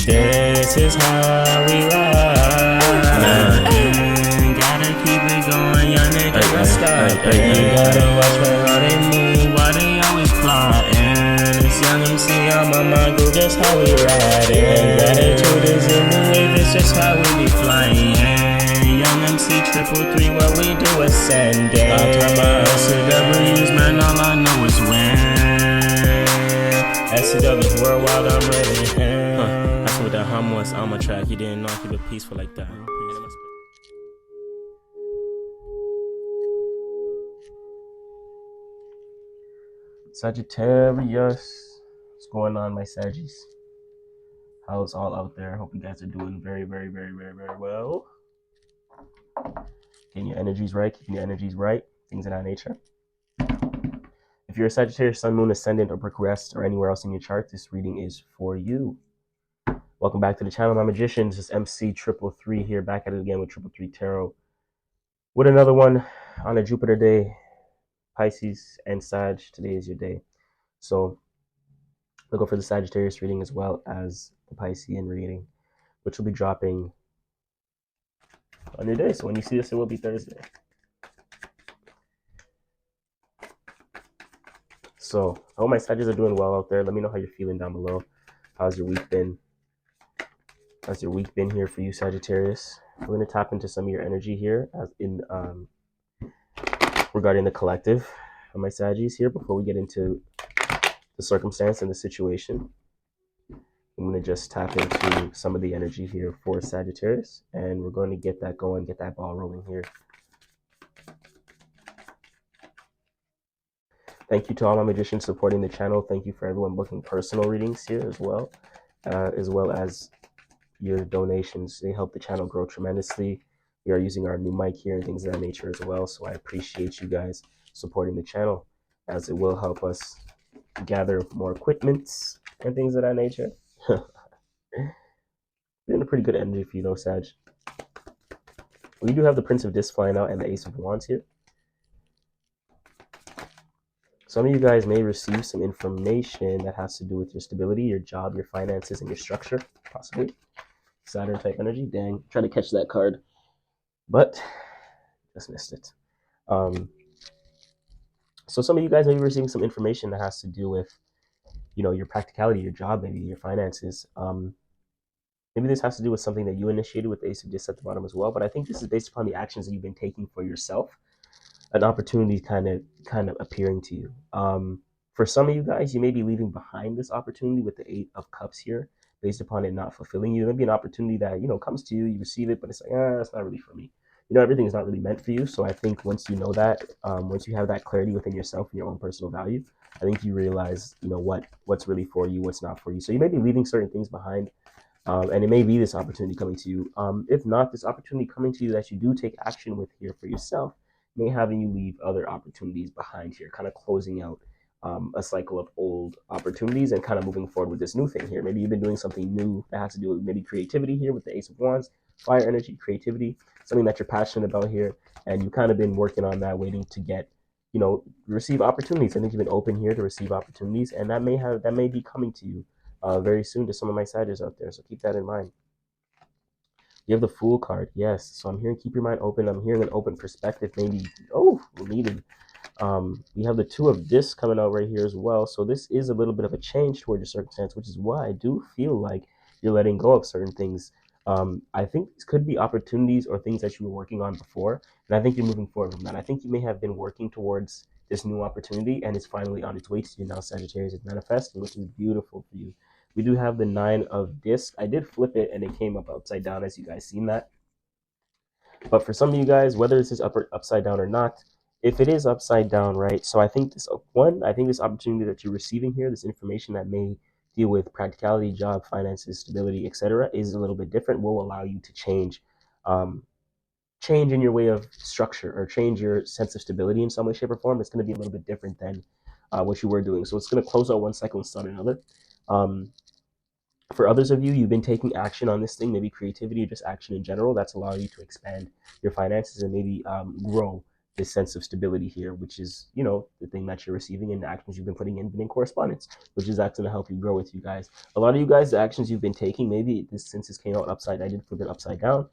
This is how we ride. Gotta keep it going, young nigga, don't stop. Gotta watch how they move, why they always plotting. It's young MC, I'm on my groove, that's how we ride. Gratitude is in the wave, it's just how we be flying. Young MC 333, what we do ascending. I turn my SCWs, man, all I know is win. SCWs worldwide, I'm ready. That's what that hum was on my track. You didn't know I keep it peaceful like that. Sagittarius, what's going on, my Saggies? How's all out there? I hope you guys are doing very, very, very, very, very well. Getting your energies right, keeping your energies right, things of that nature. If you're a Sagittarius, Sun, Moon, Ascendant, or Progressed, or anywhere else in your chart, this reading is for you. Welcome back to the channel, my magicians. It's MC 333 here, back at it again with 333 Tarot. With another one on a Jupiter day. Pisces and Sag, today is your day. So look out for the Sagittarius reading as well as the Piscean reading, which will be dropping on your day. So when you see this, it will be Thursday. So I hope my Sagittarius are doing well out there. Let me know how you're feeling down below. How's your week been? How's your week been here for you, Sagittarius? We're going to tap into some of your energy here as in regarding the collective of my Saggies here before we get into the circumstance and the situation. I'm going to just tap into some of the energy here for Sagittarius, and we're going to get that going, get that ball rolling here. Thank you to all my magicians supporting the channel. Thank you for everyone booking personal readings here as well as your donations. They help the channel grow tremendously. We are using our new mic here and things of that nature as well, so I appreciate you guys supporting the channel, as it will help us gather more equipments and things of that nature. Doing a pretty good energy for you though, Sag. We do have the Prince of Discs flying out and the Ace of Wands here. Some of you guys may receive some information that has to do with your stability, your job, your finances, and your structure, possibly. Saturn type energy. Dang, trying to catch that card, but just missed it. So some of you guys may be receiving some information that has to do with, you know, your practicality, your job, maybe your finances. Maybe this has to do with something that you initiated with the Ace of Discs at the bottom as well. But I think this is based upon the actions that you've been taking for yourself. An opportunity kind of appearing to you. For some of you guys, you may be leaving behind this opportunity with the Eight of Cups here, based upon it not fulfilling you. There may be an opportunity that, you know, comes to you, you receive it, but it's like, it's not really for me. You know, everything is not really meant for you. So I think once you know that, once you have that clarity within yourself and your own personal value, I think you realize, you know, what's really for you, what's not for you. So you may be leaving certain things behind, and it may be this opportunity coming to you. If not, this opportunity coming to you that you do take action with here for yourself may having you leave other opportunities behind here, kind of closing out a cycle of old opportunities and kind of moving forward with this new thing here. Maybe you've been doing something new that has to do with maybe creativity here with the Ace of Wands, fire energy, creativity, something that you're passionate about here, and you've kind of been working on that, waiting to get, you know, receive opportunities. I think you've been open here to receive opportunities, and that may be coming to you very soon to some of my Sagittarius out there. So keep that in mind. You have the Fool card, yes. So I'm hearing keep your mind open. I'm hearing an open perspective, maybe, needed. We have the Two of Discs coming out right here as well. So this is a little bit of a change toward your circumstance, which is why I do feel like you're letting go of certain things. I think this could be opportunities or things that you were working on before, and I think you're moving forward from that. I think you may have been working towards this new opportunity, and it's finally on its way to you now, Sagittarius. It's manifesting, which is beautiful for you. We do have the Nine of Discs. I did flip it, and it came up upside down, as you guys seen that. But for some of you guys, whether this is upside down or not, if it is upside down, right? So I think this opportunity that you're receiving here, this information that may deal with practicality, job, finances, stability, etc., is a little bit different. Will allow you to change in your way of structure or change your sense of stability in some way, shape, or form. It's going to be a little bit different than what you were doing. So it's going to close out one cycle and start another. For others of you, you've been taking action on this thing, maybe creativity or just action in general. That's allowing you to expand your finances and maybe grow this sense of stability here, which is, you know, the thing that you're receiving and the actions you've been putting in, been in correspondence, which is actually going to help you grow with you guys. A lot of you guys, the actions you've been taking, maybe this, since this came out upside, I did flip it upside down.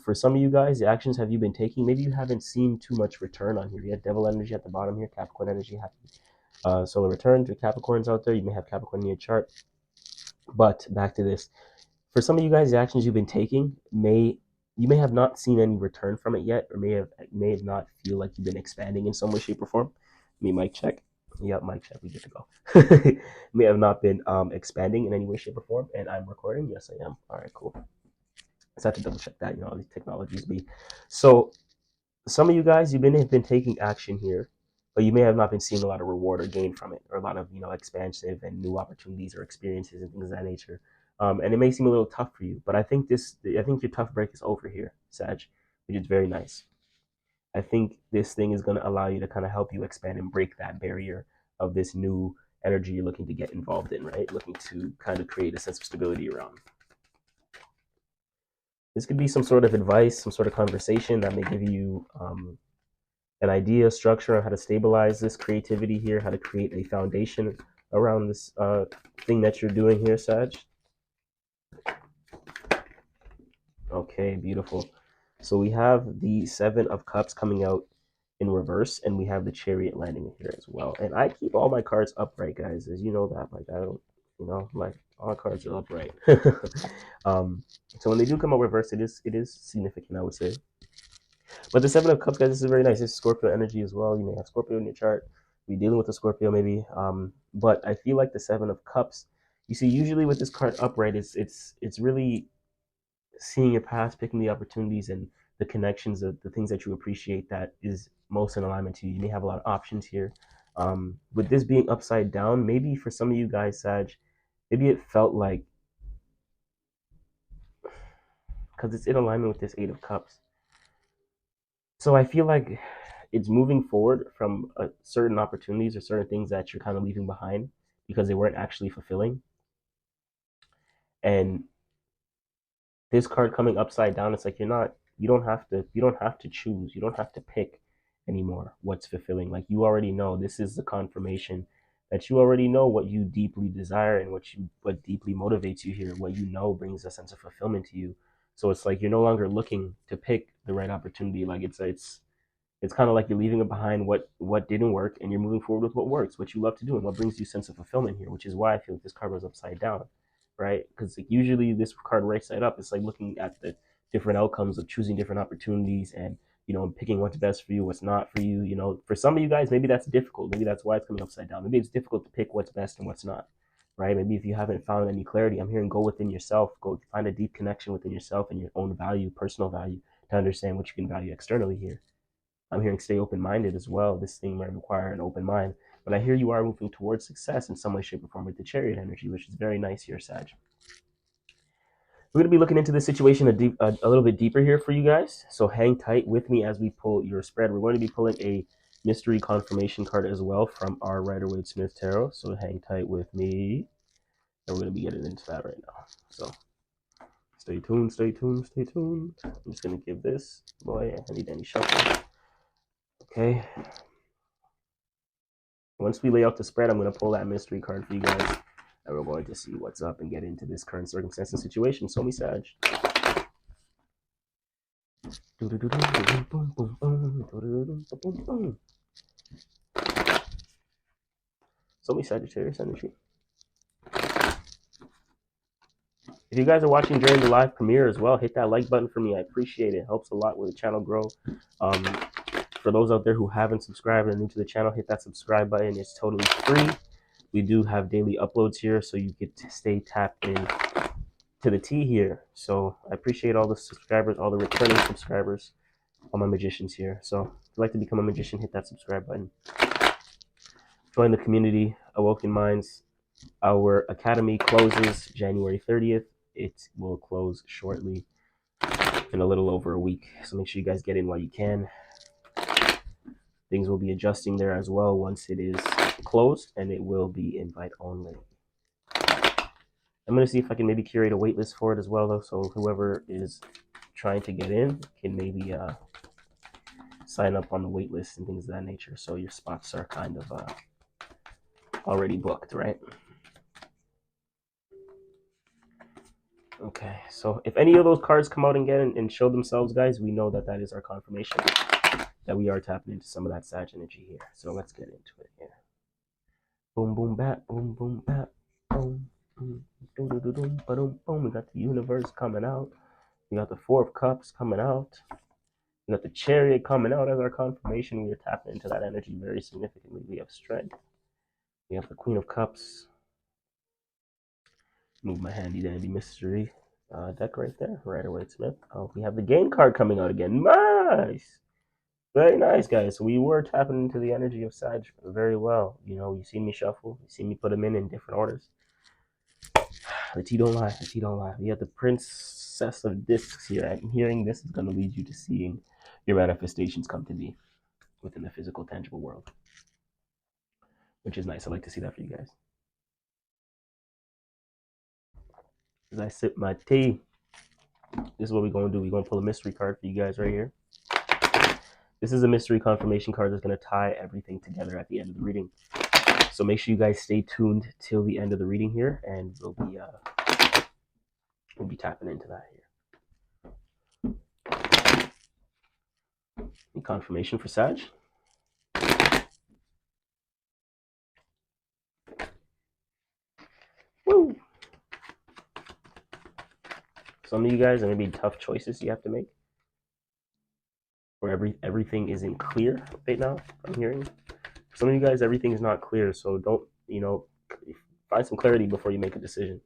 For some of you guys, the actions have you been taking, maybe you haven't seen too much return on here. You have devil energy at the bottom here, Capricorn energy, happy solar return to Capricorns out there. You may have Capricorn in your chart. But back to this. For some of you guys, the actions you've been taking you may have not seen any return from it yet, or may have not feel like you've been expanding in some way, shape, or form. Me mic check. Yep, mic check. We good to go. May have not been expanding in any way, shape, or form. And I'm recording. Yes, I am. All right, cool. I have to double check that. You know, all these technologies be. So some of you guys, you've been taking action here, but you may have not been seeing a lot of reward or gain from it, or a lot of, you know, expansive and new opportunities or experiences and things of that nature. And it may seem a little tough for you, but I think your tough break is over here, Sag, which is very nice. I think this thing is going to allow you to kind of help you expand and break that barrier of this new energy you're looking to get involved in, right? Looking to kind of create a sense of stability around. This could be some sort of advice, some sort of conversation that may give you an idea, structure on how to stabilize this creativity here, how to create a foundation around this thing that you're doing here, Sag. Okay, beautiful. So we have the Seven of Cups coming out in reverse, and we have the Chariot landing here as well. And I keep all my cards upright, guys, as you know that. Like, I don't, you know, like, all cards are upright. So when they do come out reverse, it is significant, I would say. But the Seven of Cups, guys, this is very nice. This is Scorpio energy as well. You may have Scorpio in your chart. Be dealing with a Scorpio maybe. But I feel like the Seven of Cups, you see, usually with this card upright, it's really seeing your past, picking the opportunities and the connections of the things that you appreciate that is most in alignment to you. You may have a lot of options here. With this being upside down, maybe for some of you guys, Sag, maybe it felt like, because it's in alignment with this Eight of Cups. So I feel like it's moving forward from certain opportunities or certain things that you're kind of leaving behind because they weren't actually fulfilling. And this card coming upside down, it's like you don't have to choose, you don't have to pick anymore what's fulfilling. Like, you already know, this is the confirmation that you already know what you deeply desire and what deeply motivates you here, what you know brings a sense of fulfillment to you. So it's like you're no longer looking to pick the right opportunity. Like, it's kind of like you're leaving it behind what didn't work, and you're moving forward with what works, what you love to do, and what brings you sense of fulfillment here, which is why I feel like this card was upside down, right? Because like, usually this card right side up, it's like looking at the different outcomes of choosing different opportunities and, you know, picking what's best for you, what's not for you. You know, for some of you guys, maybe that's difficult. Maybe that's why it's coming upside down. Maybe it's difficult to pick what's best and what's not, right? Maybe if you haven't found any clarity, I'm hearing go within yourself, go find a deep connection within yourself and your own value, personal value, to understand what you can value externally here. I'm hearing stay open-minded as well. This thing might require an open mind, but I hear you are moving towards success in some way, shape, or form with the Chariot energy, which is very nice here, Sag. We're going to be looking into the situation a little bit deeper here for you guys, so hang tight with me as we pull your spread. We're going to be pulling a mystery confirmation card as well from our Rider-Waite-Smith Tarot, so hang tight with me, and we're going to be getting into that right now. So stay tuned, stay tuned, stay tuned. I'm just going to give this boy a handy-dandy shuffle. Okay. Once we lay out the spread, I'm going to pull that mystery card for you guys, and we're going to see what's up and get into this current circumstance and situation. So me, Sag. So me, Sagittarius energy. If you guys are watching during the live premiere as well, hit that like button for me. I appreciate it. It helps a lot with the channel grow. For those out there who haven't subscribed and are new to the channel, hit that subscribe button. It's totally free. We do have daily uploads here, so you get to stay tapped in to the T here. So I appreciate all the subscribers, all the returning subscribers, all my magicians here. So if you'd like to become a magician, hit that subscribe button. Join the community, Awoken Minds. Our academy closes January 30th. It will close shortly in a little over a week. So make sure you guys get in while you can. Things will be adjusting there as well once it is closed, and it will be invite only. I'm going to see if I can maybe curate a wait list for it as well, though, so whoever is trying to get in can maybe sign up on the wait list and things of that nature. So your spots are kind of already booked, right? Okay, so if any of those cards come out again and show themselves, guys, we know that that is our confirmation that we are tapping into some of that Sag energy here. So let's get into it here. Boom, boom, bat, boom, boom, bat, boom, boom, boom, boom, boom, boom. We got the universe coming out. We got the Four of Cups coming out. We got the Chariot coming out as our confirmation. We are tapping into that energy very significantly. We have strength. We have the Queen of Cups. Move my handy dandy mystery deck right there. Rider-Waite-Smith. Oh, we have the Game card coming out again. Nice. Very nice, guys. So we were tapping into the energy of Sag very well. You know, you seen me shuffle. You seen me put them in different orders. The tea don't lie. The tea don't lie. We have the Princess of Discs here. And hearing this is going to lead you to seeing your manifestations come to be within the physical, tangible world, which is nice. I like to see that for you guys. As I sip my tea, this is what we're going to do. We're going to pull a mystery card for you guys right here. This is a mystery confirmation card that's going to tie everything together at the end of the reading. So make sure you guys stay tuned till the end of the reading here, and we'll be tapping into that here. The confirmation for Sag. Woo! Some of you guys, there may be tough choices you have to make, where everything isn't clear right now. I'm hearing some of you guys, everything is not clear, so don't, find some clarity before you make a decision.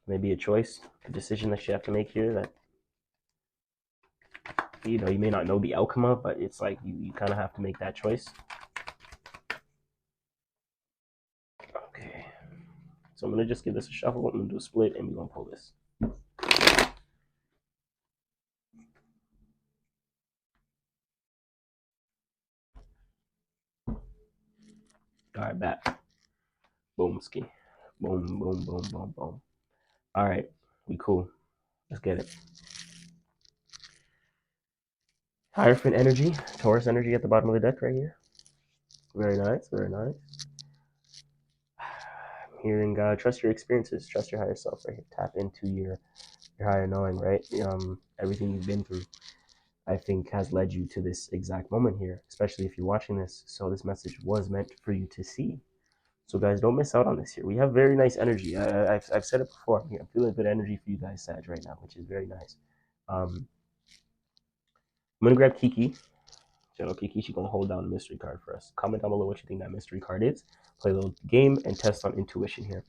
Maybe a choice, a decision that you have to make here that you may not know the outcome of, but it's like you kind of have to make that choice. Okay, so I'm gonna just give this a shuffle. I'm gonna do a split, and we're gonna pull this. All right, back. Boom, ski. Boom, boom, boom, boom, boom. All right, we cool. Let's get it. Hierophant energy, Taurus energy at the bottom of the deck right here. Very nice, very nice. I'm hearing trust your experiences, trust your higher self right here. Tap into your higher knowing, right? Everything you've been through, I think, has led you to this exact moment here, especially if you're watching this. So this message was meant for you to see. So guys, don't miss out on this here. We have very nice energy. I've said it before. I'm feeling good energy for you guys, Sag, right now, which is very nice. I'm going to grab Kiki. Channel Kiki, she's going to hold down the mystery card for us. Comment down below what you think that mystery card is. Play a little game and test on intuition here.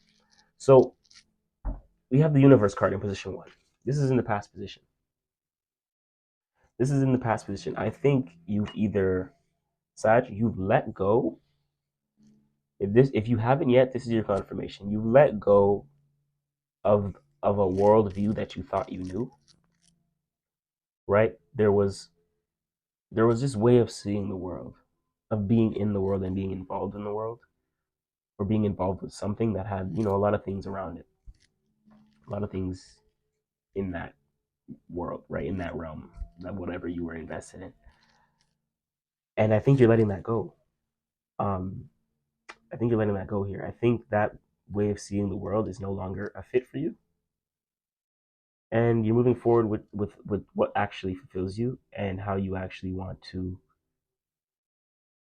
So we have the universe card in position 1. This is in the past position. This is in the past position. I think you've either, Sag, you've let go. If you haven't yet, this is your confirmation. You've let go of a worldview that you thought you knew. Right? There was this way of seeing the world, of being in the world and being involved in the world, or being involved with something that had, a lot of things around it, a lot of things in that world, right? In that realm, that whatever you were invested in. And I think you're letting that go. I think you're letting that go here. I think that way of seeing the world is no longer a fit for you. And you're moving forward with what actually fulfills you and how you actually want to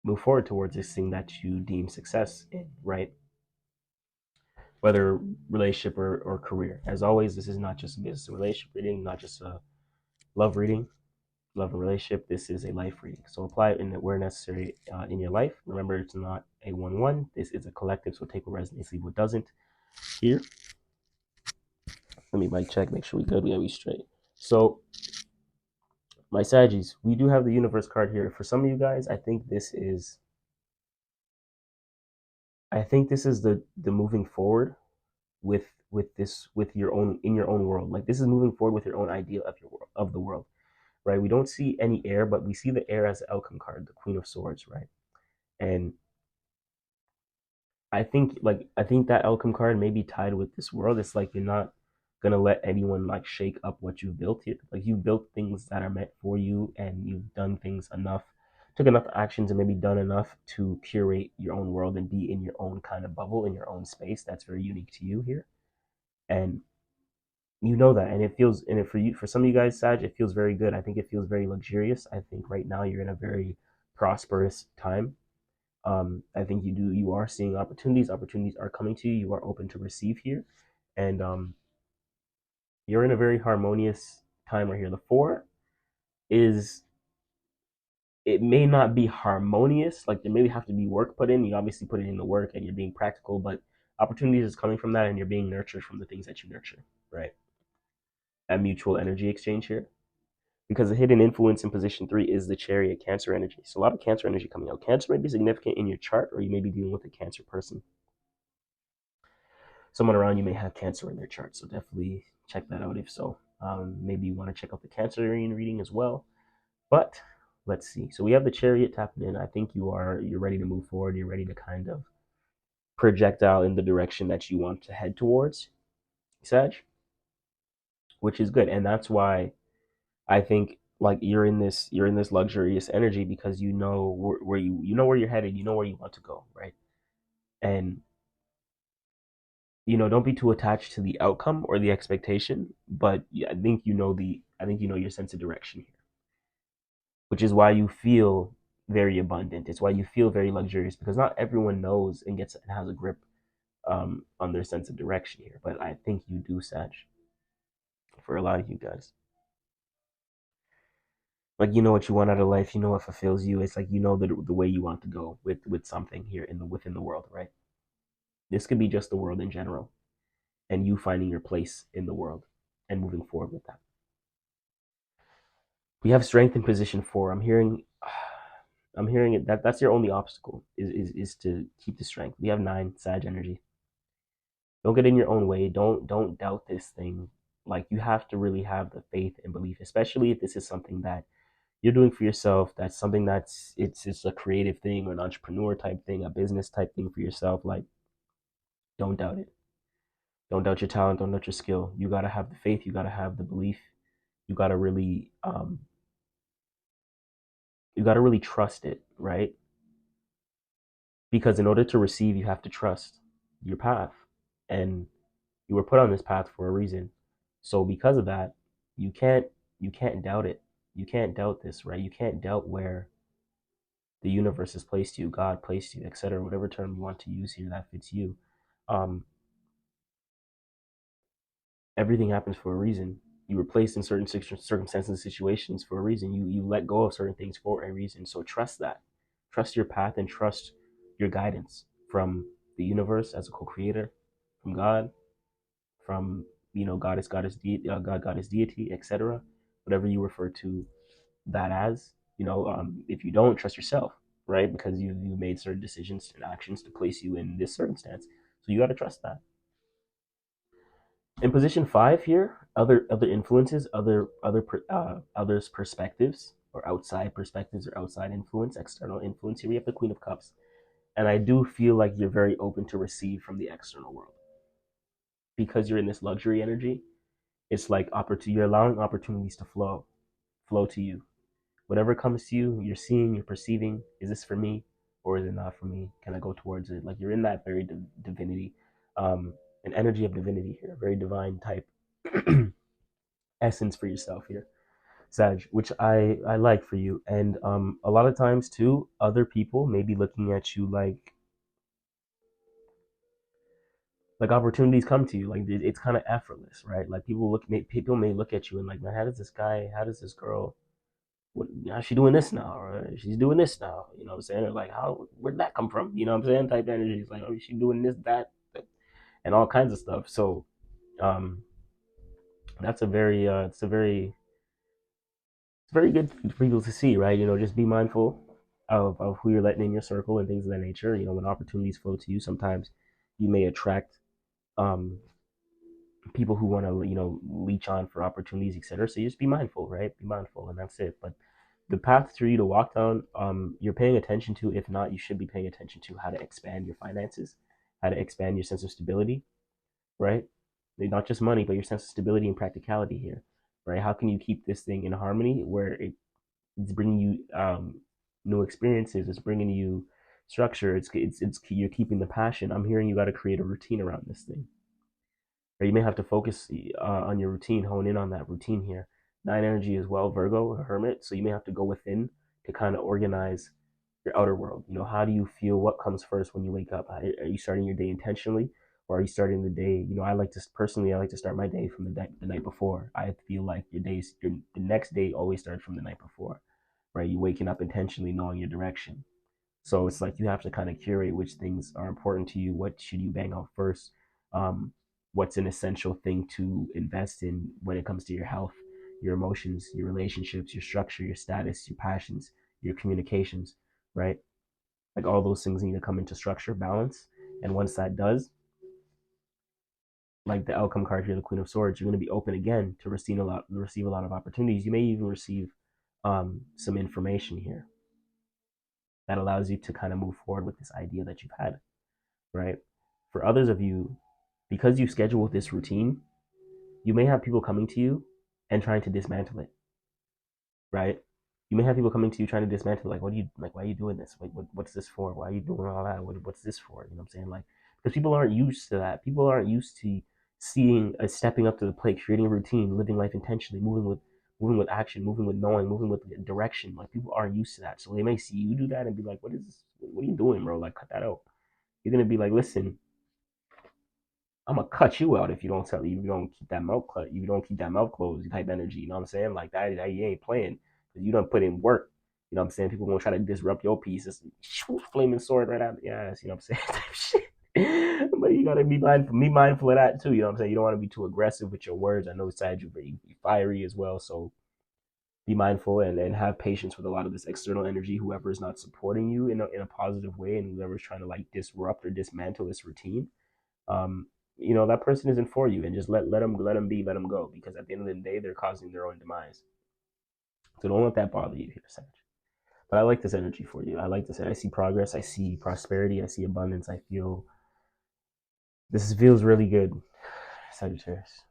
move forward towards this thing that you deem success in, right? Whether relationship or career. As always, this is not just a business relationship reading, not just a love reading, love and relationship. This is a life reading. So apply it where necessary in your life. Remember, it's not a 1-1. This is a collective, so take what resonates, leave what doesn't. Here, let me mic check, make sure we good, we straight. So, my Saggies, we do have the universe card here. For some of you guys, I think this is the moving forward with your own in your own world. Like this is moving forward with your own idea of your world, of the world, right? We don't see any air, but we see the air as the outcome card, the Queen of Swords, right? And I think that outcome card may be tied with this world. It's like you're not gonna let anyone like shake up what you've built here. Like you built things that are meant for you, and you've done things enough, took enough actions, and maybe done enough to curate your own world and be in your own kind of bubble, in your own space that's very unique to you here. And you know that, and it feels, and it, for you, for some of you guys, Sag, it feels very good. I think it feels very luxurious. I think right now you're in a very prosperous time. I think you are seeing opportunities. Opportunities are coming to you. You are open to receive here, and you're in a very harmonious time right here. The four is, it may not be harmonious. Like there may have to be work put in. You obviously put it in the work, and you're being practical, but opportunities is coming from that, and you're being nurtured from the things that you nurture, right? That mutual energy exchange here. Because the hidden influence in position 3 is the Chariot, Cancer energy. So a lot of Cancer energy coming out. Cancer may be significant in your chart, or you may be dealing with a Cancer person. Someone around you may have Cancer in their chart, so definitely check that out if so. Maybe you want to check out the Cancerian reading as well. But let's see. So we have the Chariot tapping in. I think you're ready to move forward. You're ready to kind of project out in the direction that you want to head towards, Sag, which is good. And that's why I think like you're in this luxurious energy, because you know where you know where you're headed, you know where you want to go, right? And don't be too attached to the outcome or the expectation, but I think you know your sense of direction here, which is why you feel very abundant. It's why you feel very luxurious, because not everyone knows and has a grip on their sense of direction here, but I think you do, Sag, for a lot of you guys. Like you know what you want out of life, you know what fulfills you. It's like you know the way you want to go with something here within the world, right? This could be just the world in general, and you finding your place in the world and moving forward with that. We have strength in position 4. I'm hearing it that's your only obstacle is to keep the strength. We have 9, Sag energy. Don't get in your own way. Don't doubt this thing. Like you have to really have the faith and belief, especially if this is something that you're doing for yourself. That's something that's it's a creative thing or an entrepreneur type thing, a business type thing for yourself. Like don't doubt it. Don't doubt your talent. Don't doubt your skill. You gotta have the faith. You gotta have the belief. You gotta really trust it, right? Because in order to receive, you have to trust your path, and you were put on this path for a reason. So because of that, you can't doubt it. You can't doubt this, right? You can't doubt where the universe has placed you, God placed you, etc. Whatever term you want to use here that fits you. Um, Everything happens for a reason. You were placed in certain circumstances and situations for a reason. You let go of certain things for a reason. So trust that. Trust your path and trust your guidance from the universe as a co-creator, from God, from goddess deity, etc. Whatever you refer to that as. If you don't trust yourself, right? Because you made certain decisions and actions to place you in this circumstance. So you got to trust that. In position 5 here, other influences, others perspectives, or outside perspectives, or outside influence, external influence. Here we have the Queen of Cups, and I do feel like you're very open to receive from the external world, because you're in this luxury energy. It's like you're allowing opportunities to flow to you. Whatever comes to you, you're seeing, you're perceiving. Is this for me, or is it not for me? Can I go towards it? Like you're in that very divinity, an energy of divinity here, very divine type essence for yourself here, Sag, which I like for you. And a lot of times too, other people may be looking at you like opportunities come to you, like it's kind of effortless, right? Like people may look at you and like, man, how does this girl, how's she doing this now, or she's doing this now, you know what I'm saying? Or like, where'd that come from, you know what I'm saying? Type energy. It's like, oh, she's doing this, that, and all kinds of stuff. So um that's a very it's very good for people to see, right? Just be mindful of who you're letting in your circle and things of that nature. When opportunities flow to you, sometimes you may attract um, people who want to, leech on for opportunities, etc. So you just be mindful, right? Be mindful, and that's it. But the path for you to walk down, you're paying attention to. If not, you should be paying attention to how to expand your finances, how to expand your sense of stability, right? not just money, but your sense of stability and practicality here, right? How can you keep this thing in harmony where it's bringing you new experiences, it's bringing you structure, it's you're keeping the passion. I'm hearing you got to create a routine around this thing, or you may have to focus on your routine, hone in on that routine here. Nine energy as well, Virgo, a hermit, so you may have to go within to kind of organize your outer world. How do you feel? What comes first when you wake up? Are you starting your day intentionally, or are you starting the day? I like to start my day from the night before. I feel like the next day always starts from the night before, right? You waking up intentionally, knowing your direction. So it's like you have to kind of curate which things are important to you. What should you bang out first? Um, what's an essential thing to invest in when it comes to your health, your emotions, your relationships, your structure, your status, your passions, your communications, right? Like all those things need to come into structure, balance. And once that does, like the outcome card here, the Queen of Swords, you're going to be open again to receive a lot of opportunities. You may even receive some information here that allows you to kind of move forward with this idea that you've had, right? For others of you, because you schedule this routine, you may have people coming to you and trying to dismantle it, right? You may have people coming to you trying to dismantle, like, why are you doing this? What's this for? Why are you doing all that? What's this for? You know what I'm saying? Like, because people aren't used to that. People aren't used to seeing stepping up to the plate, creating a routine, living life intentionally, moving with action, moving with knowing, moving with direction. Like people aren't used to that, so they may see you do that and be like, "What is this? What are you doing, bro? Like, cut that out." You're gonna be like, "Listen, I'm gonna cut you out if you don't tell you don't keep that mouth cut, if you don't keep that mouth closed, type energy." You know what I'm saying? Like that you ain't playing because you don't put in work. You know what I'm saying? People gonna try to disrupt your piece. It's flaming sword right out the ass. You know what I'm saying? But you gotta be mindful of that too. You know what I'm saying? You don't want to be too aggressive with your words. I know Sag, you're very fiery as well, so be mindful and have patience with a lot of this external energy. Whoever is not supporting you in a positive way, and whoever's trying to like disrupt or dismantle this routine, um, that person isn't for you, and just let them go, because at the end of the day, they're causing their own demise. So don't let that bother you here, Sag. But I like this energy for you. I like this. I see progress. I see prosperity. I see abundance. I feel this feels really good, Sagittarius.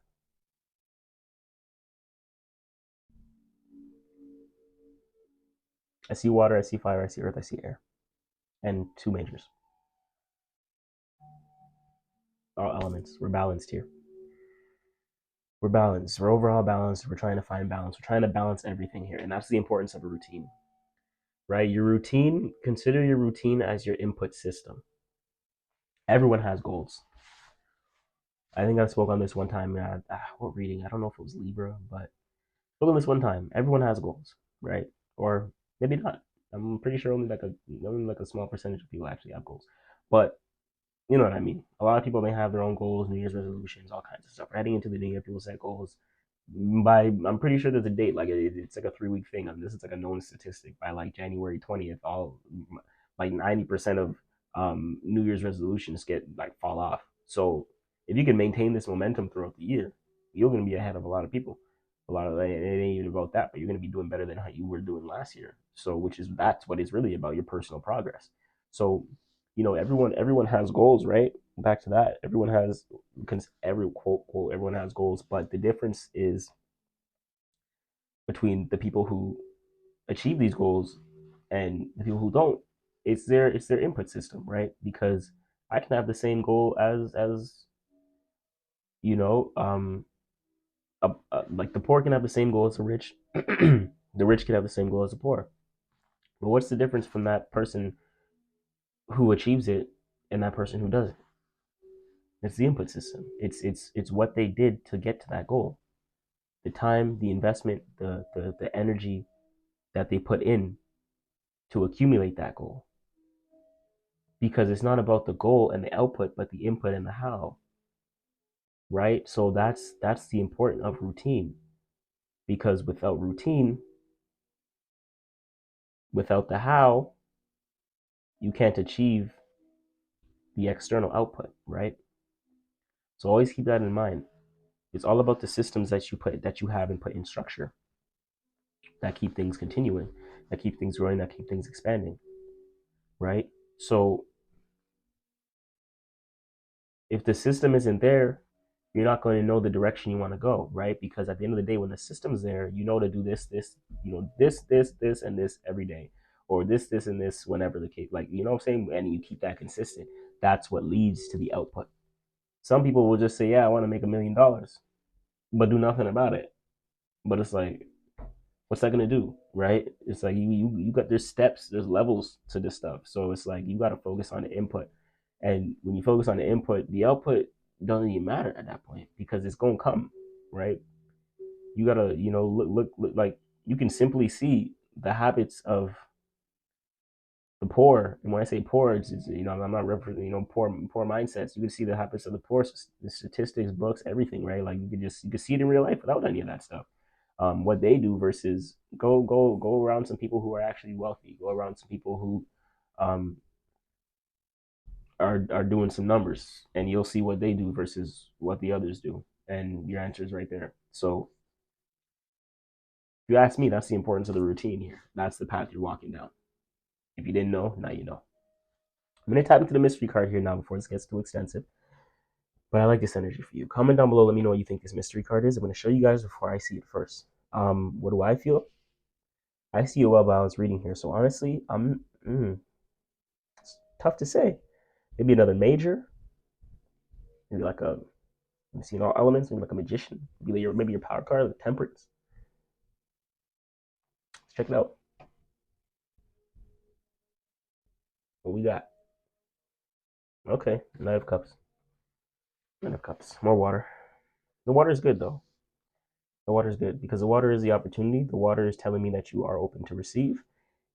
I see water. I see fire. I see earth. I see air, and two majors. All elements. We're balanced here. We're balanced. We're overall balanced. We're trying to find balance. We're trying to balance everything here, and that's the importance of a routine, right? Your routine. Consider your routine as your input system. Everyone has goals. I think I spoke on this one time. What reading? I don't know if it was Libra, but spoke on this one time. Everyone has goals, right? Or maybe not. I'm pretty sure only like a small percentage of people actually have goals. But you know what I mean. A lot of people may have their own goals, New Year's resolutions, all kinds of stuff. Heading into the new year, people set goals. I'm pretty sure there's a date. Like it's like a 3 week thing. This is like a known statistic. By like January 20th, all like 90% of New Year's resolutions get like fall off. So if you can maintain this momentum throughout the year, you're gonna be ahead of a lot of people. A lot of it ain't even about that, but you're gonna be doing better than how you were doing last year. So that's what it's really about, your personal progress. So everyone has goals, right? Back to that, everyone has, because every quote everyone has goals, but the difference is between the people who achieve these goals and the people who don't. It's their input system, right? Because I can have the same goal as you know like the poor can have the same goal as the rich. The rich can have the same goal as the poor, but what's the difference from that person who achieves it and that person who doesn't? It's the input system. It's what they did to get to that goal, the time, the investment, the energy that they put in to accumulate that goal. Because it's not about the goal and the output, but the input and the how, right? So that's the importance of routine. Because without routine, without the how, you can't achieve the external output, right? So always keep that in mind. It's all about the systems that you have and put in structure that keep things continuing, that keep things growing, that keep things expanding, right? So if the system isn't there, you're not going to know the direction you want to go, right? Because at the end of the day, when the system's there, you know to do this, this, and this every day, or this, and this whenever the case, like, you know what I'm saying? And you keep that consistent. That's what leads to the output. Some people will just say, yeah, I want to make $1 million, but do nothing about it. But it's like, what's that gonna do, right? It's like you got, there's steps, there's levels to this stuff. So it's like you got to focus on the input, and when you focus on the input, the output doesn't even matter at that point because it's gonna come, right? You gotta, look like you can simply see the habits of the poor. And when I say poor, it's I'm not referencing poor mindsets. You can see the habits of the poor, the statistics, books, everything, right? Like you can see it in real life without any of that stuff. What they do versus go around some people who are actually wealthy. Go around some people who are doing some numbers, and you'll see what they do versus what the others do, and your answer is right there. So if you ask me, that's the importance of the routine here. That's the path you're walking down. If you didn't know, now you know. I'm going to tap into the mystery card here now before this gets too extensive. But I like this energy for you. Comment down below. Let me know what you think this mystery card is. I'm going to show you guys before I see it first. What do I feel? I see a well-balanced reading here. So honestly, it's tough to say. Maybe another major. Maybe like a, let me see, in all elements. Maybe like a magician. Maybe your power card, like temperance. Let's check it out. What we got? Okay, Knight of Cups. Knight of Cups. More water. The water is good though. The water is good because the water is the opportunity. The water is telling me that you are open to receive.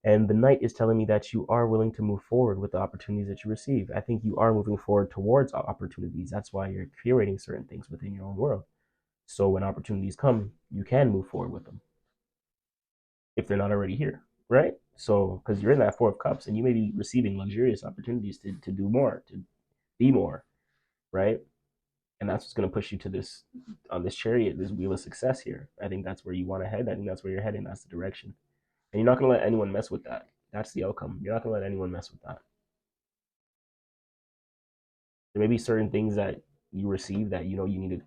And the Knight is telling me that you are willing to move forward with the opportunities that you receive. I think you are moving forward towards opportunities. That's why you're curating certain things within your own world. So when opportunities come, you can move forward with them if they're not already here, right? So because you're in that Four of Cups and you may be receiving luxurious opportunities to do more, to be more, right? And that's what's going to push you to this, on this chariot, this wheel of success here. I think that's where you want to head. I think that's where you're heading. That's the direction. And you're not going to let anyone mess with that. That's the outcome. You're not going to let anyone mess with that. There may be certain things that you receive that you need to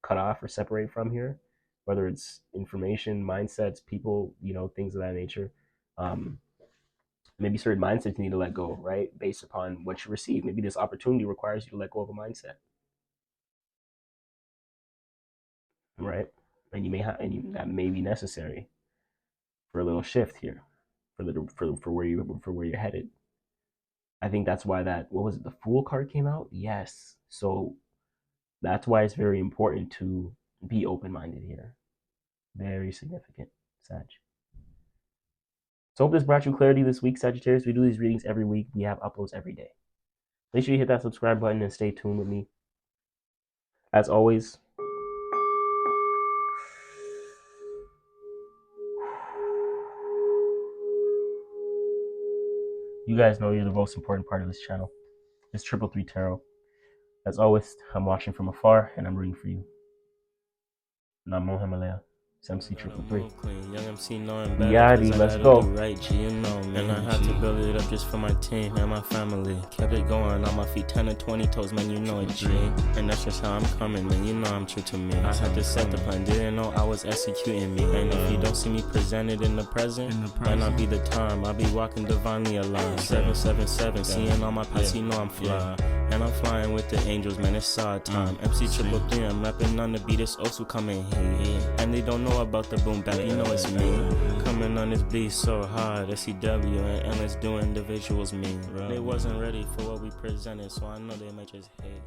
cut off or separate from here, whether it's information, mindsets, people, things of that nature. Maybe certain mindsets you need to let go, right? Based upon what you receive. Maybe this opportunity requires you to let go of a mindset. Right? And you may have, and that may be necessary for a little shift here, for where you're headed. I think that's why what was it? The Fool card came out. Yes. So that's why it's very important to be open-minded here. Very significant, Sag. So hope this brought you clarity this week, Sagittarius. We do these readings every week. We have uploads every day. Make sure you hit that subscribe button and stay tuned with me. As always, you guys know you're the most important part of this channel. It's 333 Tarot. As always, I'm watching from afar and I'm rooting for you. Namo Himalaya. It's MC 333. Yadi, let's go. Right, G, and I had to build it up just for my team and my family. Kept it going on my feet, 10 to 20 toes, man, you know it, G. And that's just how I'm coming, man, you know I'm true to me. I had to set the plan, didn't know I was executing me. And if you don't see me presented in the present, might not be the time. I'll be walking divinely aligned. 777, seeing all my paths, you know I'm fly. And I'm flying with the angels, man, it's saw time. MC 333, I'm rapping on the beat, it's also coming here. And they don't know about the boom bap, you know it's me. Coming on this beat so hard, SCW, and let's do individuals me. They wasn't ready for what we presented, so I know they might just hate me.